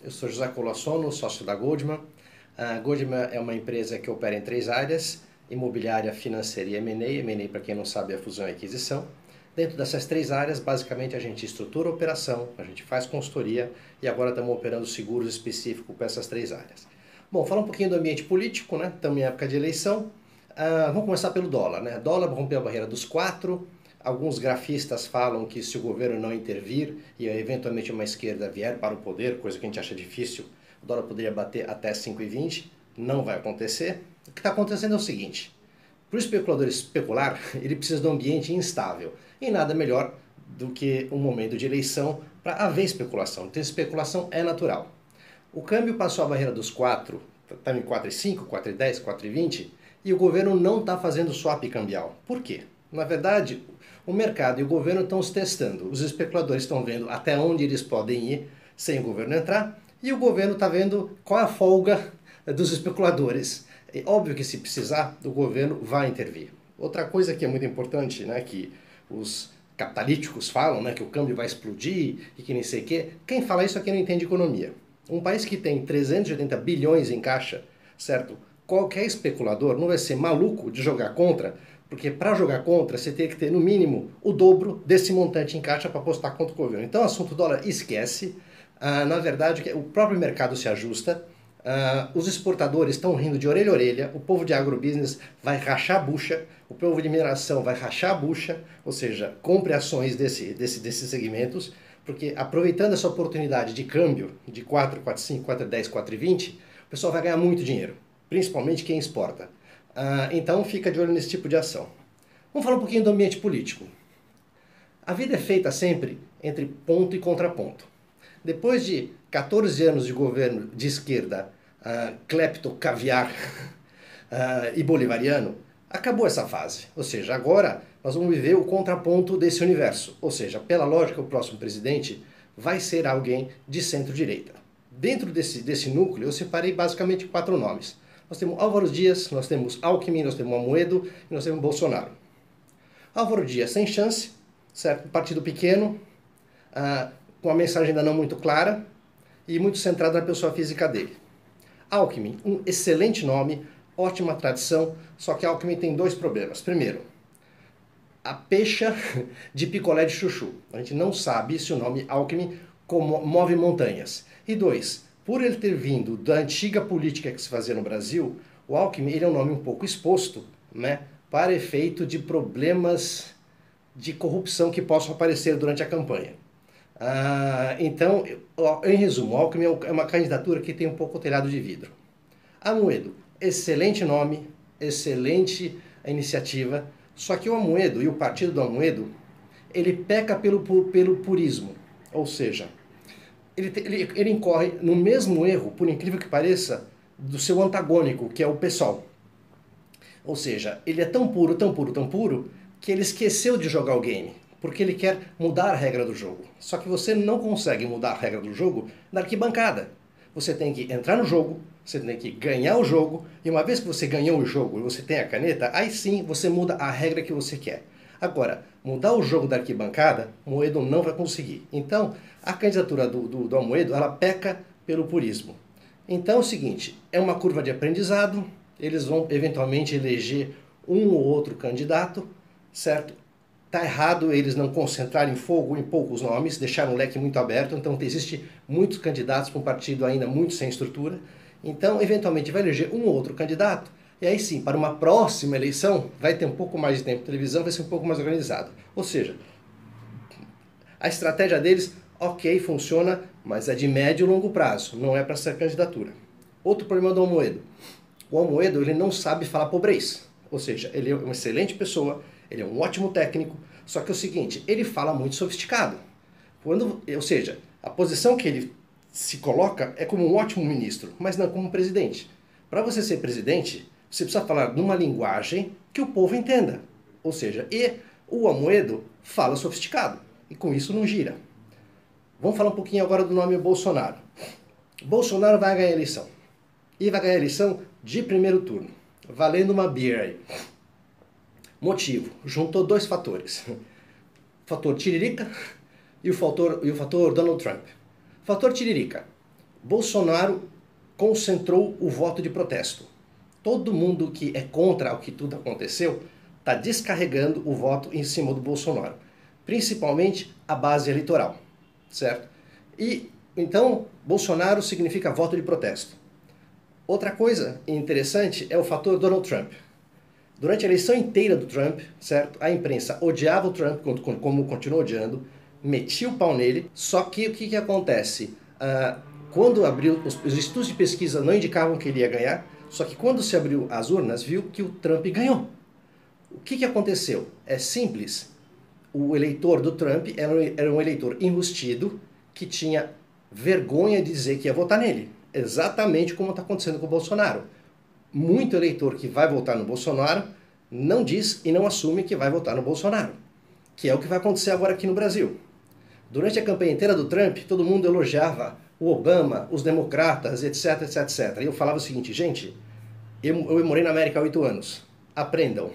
Eu sou José Colossono, sócio da Goldman. A Goldman é uma empresa que opera em três áreas: imobiliária, financeira e M&A. M&A, para quem não sabe, é fusão e aquisição. Dentro dessas três áreas, basicamente, a gente estrutura a operação, a gente faz consultoria e agora estamos operando seguros específicos para essas três áreas. Bom, falar um pouquinho do ambiente político, né? Estamos em época de eleição. Vamos começar pelo dólar, né? Dólar rompeu a barreira dos 4. Alguns grafistas falam que se o governo não intervir e eventualmente uma esquerda vier para o poder, coisa que a gente acha difícil, o dólar poderia bater até 5,20. Não vai acontecer. O que está acontecendo é o seguinte: para o especulador especular, ele precisa de um ambiente instável. E nada melhor do que um momento de eleição para haver especulação. Então, especulação é natural. O câmbio passou a barreira dos 4, está em 4,5, 4,10, 4,20, e o governo não está fazendo swap cambial. Por quê? Na verdade, o mercado e o governo estão se testando. Os especuladores estão vendo até onde eles podem ir sem o governo entrar, e o governo está vendo qual é a folga dos especuladores. É óbvio que se precisar, o governo vai intervir. Outra coisa que é muito importante, né, que os capitalíticos falam, né, que o câmbio vai explodir e que nem sei o quê. Quem fala isso aqui não entende economia. Um país que tem 380 bilhões em caixa, certo? Qualquer especulador não vai ser maluco de jogar contra, porque para jogar contra você tem que ter no mínimo o dobro desse montante em caixa para apostar contra o governo. Então, o assunto dólar esquece. Na verdade, o próprio mercado se ajusta. Os exportadores estão rindo de orelha a orelha, o povo de agrobusiness vai rachar a bucha, o povo de mineração vai rachar a bucha, ou seja, compre ações desses segmentos, porque aproveitando essa oportunidade de câmbio de 4, 4,5, 4,10, 4,20, o pessoal vai ganhar muito dinheiro, principalmente quem exporta. Então fica de olho nesse tipo de ação. Vamos falar um pouquinho do ambiente político. A vida é feita sempre entre ponto e contraponto. Depois de 14 anos de governo de esquerda, clepto, caviar e bolivariano, acabou essa fase. Ou seja, agora nós vamos viver o contraponto desse universo. Ou seja, pela lógica, o próximo presidente vai ser alguém de centro-direita. Dentro desse núcleo, eu separei basicamente 4 nomes. Nós temos Álvaro Dias, nós temos Alckmin, nós temos Amoedo e nós temos Bolsonaro. Álvaro Dias sem chance, certo? Partido pequeno, com a mensagem ainda não muito clara e muito centrada na pessoa física dele. Alckmin, um excelente nome, ótima tradição, só que Alckmin tem 2 problemas. Primeiro, a peixa de picolé de chuchu. A gente não sabe se o nome Alckmin move montanhas. E 2, por ele ter vindo da antiga política que se fazia no Brasil, o Alckmin ele é um nome um pouco exposto, né, para efeito de problemas de corrupção que possam aparecer durante a campanha. Então, em resumo, Alckmin é uma candidatura que tem um pouco o telhado de vidro. Amoedo, excelente nome, excelente iniciativa, só que o Amoedo e o partido do Amoedo, ele peca pelo purismo, ou seja, ele incorre no mesmo erro, por incrível que pareça, do seu antagônico, que é o PSOL. Ou seja, ele é tão puro, tão puro, tão puro, que ele esqueceu de jogar o game, porque ele quer mudar a regra do jogo. Só que você não consegue mudar a regra do jogo na arquibancada. Você tem que entrar no jogo, você tem que ganhar o jogo, e uma vez que você ganhou o jogo e você tem a caneta, aí sim você muda a regra que você quer. Agora, mudar o jogo da arquibancada, Moedo não vai conseguir. Então, a candidatura do Amoedo, ela peca pelo purismo. Então é o seguinte, é uma curva de aprendizado, eles vão eventualmente eleger um ou outro candidato, certo? Está errado eles não concentrarem fogo em poucos nomes, deixaram um leque muito aberto, então existe muitos candidatos para um partido ainda muito sem estrutura. Então, eventualmente, vai eleger um ou outro candidato, e aí sim, para uma próxima eleição, vai ter um pouco mais de tempo de televisão, vai ser um pouco mais organizado. Ou seja, a estratégia deles, ok, funciona, mas é de médio e longo prazo, não é para ser candidatura. Outro problema do Amoedo. O Amoedo, ele não sabe falar pobrez. Ou seja, ele é uma excelente pessoa, ele é um ótimo técnico, só que é o seguinte, ele fala muito sofisticado. Ou seja, a posição que ele se coloca é como um ótimo ministro, mas não como presidente. Para você ser presidente, você precisa falar numa linguagem que o povo entenda. Ou seja, e o Amoedo fala sofisticado, e com isso não gira. Vamos falar um pouquinho agora do nome Bolsonaro. Bolsonaro vai ganhar a eleição. E vai ganhar a eleição de primeiro turno, valendo uma beer aí. Motivo, juntou 2 fatores. O fator Tiririca e o fator Donald Trump. Fator Tiririca. Bolsonaro concentrou o voto de protesto. Todo mundo que é contra o que tudo aconteceu está descarregando o voto em cima do Bolsonaro, principalmente a base eleitoral, certo? E então Bolsonaro significa voto de protesto. Outra coisa interessante é o fator Donald Trump. Durante a eleição inteira do Trump, certo? A imprensa odiava o Trump, como continuou odiando, metia o pau nele, só que o que acontece? Quando abriu, os estudos de pesquisa não indicavam que ele ia ganhar, só que quando se abriu as urnas, viu que o Trump ganhou. O que aconteceu? É simples. O eleitor do Trump era um eleitor enrustido que tinha vergonha de dizer que ia votar nele. Exatamente como está acontecendo com o Bolsonaro. Muito eleitor que vai votar no Bolsonaro não diz e não assume que vai votar no Bolsonaro, que é o que vai acontecer agora aqui no Brasil. Durante a campanha inteira do Trump, todo mundo elogiava o Obama, os democratas, etc, etc, etc. E eu falava o seguinte, gente, eu morei na América há 8 anos. Aprendam.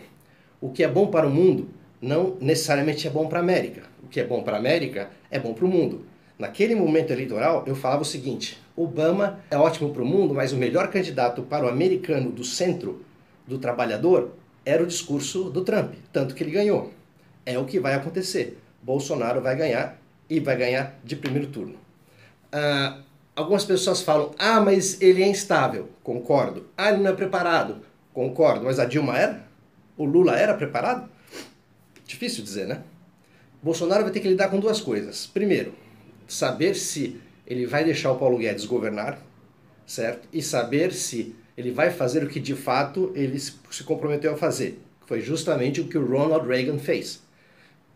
O que é bom para o mundo não necessariamente é bom para a América. O que é bom para a América é bom para o mundo. Naquele momento eleitoral, eu falava o seguinte, Obama é ótimo para o mundo, mas o melhor candidato para o americano do centro, do trabalhador, era o discurso do Trump, tanto que ele ganhou. É o que vai acontecer. Bolsonaro vai ganhar e vai ganhar de primeiro turno. Algumas pessoas falam, mas ele é instável. Concordo. Ele não é preparado. Concordo. Mas a Dilma era? O Lula era preparado? Difícil dizer, né? Bolsonaro vai ter que lidar com duas coisas. Primeiro, saber se ele vai deixar o Paulo Guedes governar, certo? E saber se ele vai fazer o que de fato ele se comprometeu a fazer. Foi justamente o que o Ronald Reagan fez.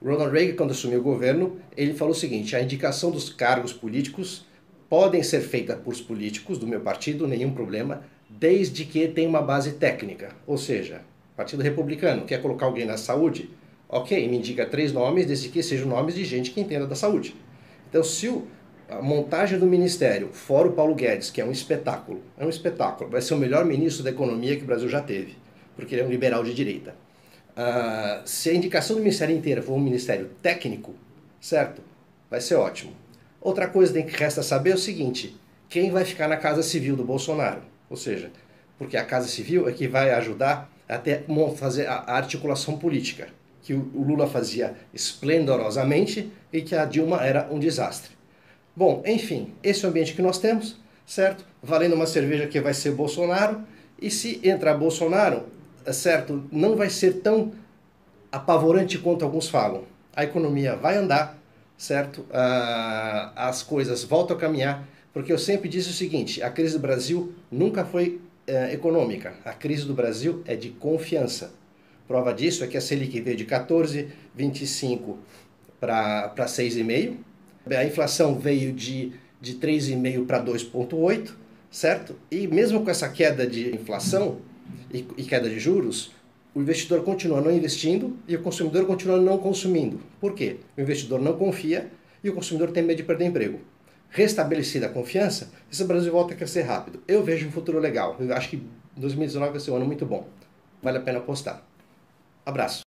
Ronald Reagan, quando assumiu o governo, ele falou o seguinte, a indicação dos cargos políticos podem ser feitas por políticos do meu partido, nenhum problema, desde que tenha uma base técnica. Ou seja, Partido Republicano quer colocar alguém na saúde? Ok, me indica 3 nomes, desde que sejam nomes de gente que entenda da saúde. Então, se a montagem do ministério, fora o Paulo Guedes, que é um espetáculo, vai ser o melhor ministro da economia que o Brasil já teve, porque ele é um liberal de direita. Se a indicação do ministério inteiro for um ministério técnico, certo? Vai ser ótimo. Outra coisa que resta saber é o seguinte, quem vai ficar na Casa Civil do Bolsonaro? Ou seja, porque a Casa Civil é que vai ajudar até fazer a articulação política, que o Lula fazia esplendorosamente e que a Dilma era um desastre. Bom, enfim, esse é o ambiente que nós temos, certo? Valendo uma cerveja que vai ser Bolsonaro, e se entrar Bolsonaro, certo, não vai ser tão apavorante quanto alguns falam. A economia vai andar, certo? As coisas voltam a caminhar, porque eu sempre disse o seguinte, a crise do Brasil nunca foi econômica, a crise do Brasil é de confiança. Prova disso é que a Selic veio de 14,25 para 6,5, a inflação veio de 3,5 para 2,8, certo? E mesmo com essa queda de inflação e queda de juros, o investidor continua não investindo e o consumidor continua não consumindo. Por quê? O investidor não confia e o consumidor tem medo de perder emprego. Restabelecida a confiança, esse Brasil volta a crescer rápido. Eu vejo um futuro legal. Eu acho que 2019 vai ser um ano muito bom. Vale a pena apostar. Abraço.